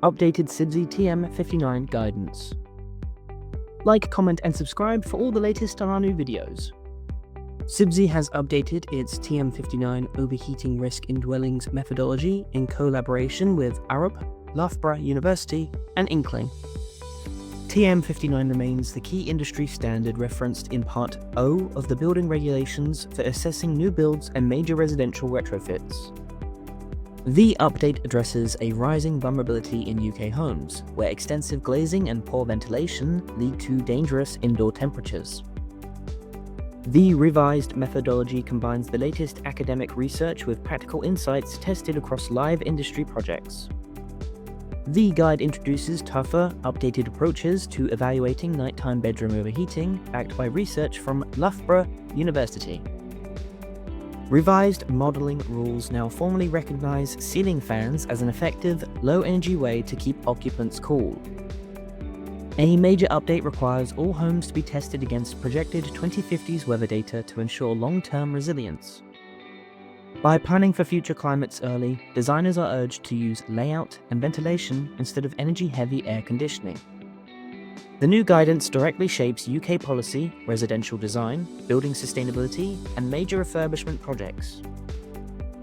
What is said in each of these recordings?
updated CIBSE TM59 guidance. Like, comment and subscribe for all the latest on our new videos. CIBSE has updated its TM59 overheating risk in dwellings methodology in collaboration with Arup, Loughborough University and Inkling. TM59 remains the key industry standard referenced in Part O of the building regulations for assessing new builds and major residential retrofits. The update addresses a rising vulnerability in UK homes, where extensive glazing and poor ventilation lead to dangerous indoor temperatures. The revised methodology combines the latest academic research with practical insights tested across live industry projects. The guide introduces tougher, updated approaches to evaluating nighttime bedroom overheating, backed by research from Loughborough University. Revised modelling rules now formally recognise ceiling fans as an effective, low-energy way to keep occupants cool. A major update requires all homes to be tested against projected 2050s weather data to ensure long-term resilience. By planning for future climates early, designers are urged to use layout and ventilation instead of energy-heavy air conditioning. The new guidance directly shapes UK policy, residential design, building sustainability, and major refurbishment projects.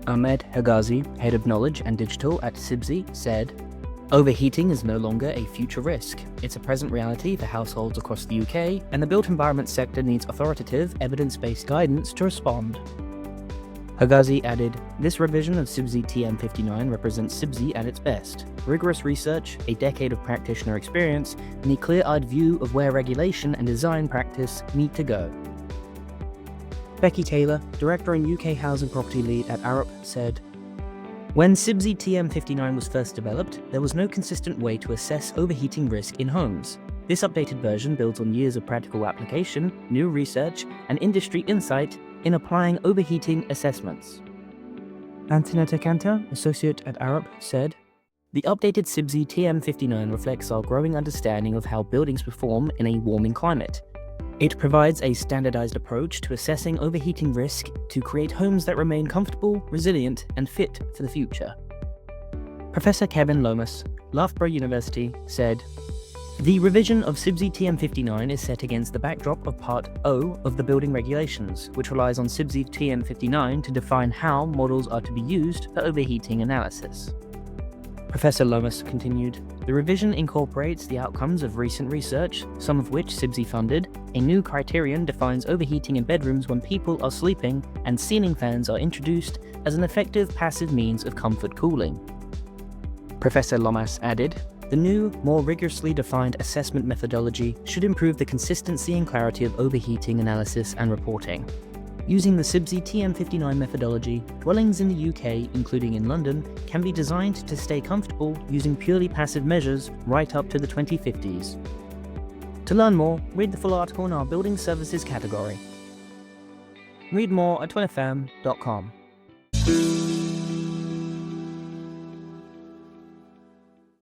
Ahmed Hegazi, Head of Knowledge and Digital at CIBSE, said, "Overheating is no longer a future risk. It's a present reality for households across the UK, and the built environment sector needs authoritative, evidence-based guidance to respond." Hegazi added, "This revision of CIBSE TM59 represents CIBSE at its best. Rigorous research, a decade of practitioner experience, and a clear-eyed view of where regulation and design practice need to go." Becky Taylor, Director and UK Housing Property Lead at Arup, said, "When CIBSE TM59 was first developed, there was no consistent way to assess overheating risk in homes. This updated version builds on years of practical application, new research, and industry insight in applying overheating assessments." Antonetta Cantor, Associate at Arup, said, "The updated CIBSE TM59 reflects our growing understanding of how buildings perform in a warming climate. It provides a standardized approach to assessing overheating risk to create homes that remain comfortable, resilient, and fit for the future." Professor Kevin Lomas, Loughborough University, said, "The revision of CIBSE TM59 is set against the backdrop of Part O of the building regulations, which relies on CIBSE TM59 to define how models are to be used for overheating analysis." Professor Lomas continued, "The revision incorporates the outcomes of recent research, some of which CIBSE funded. A new criterion defines overheating in bedrooms when people are sleeping, and ceiling fans are introduced as an effective passive means of comfort cooling." Professor Lomas added, "The new, more rigorously defined assessment methodology should improve the consistency and clarity of overheating analysis and reporting. Using the CIBSE TM59 methodology, dwellings in the UK, including in London, can be designed to stay comfortable using purely passive measures right up to the 2050s. To learn more, read the full article in our Building Services category. Read more at TWinFM.com.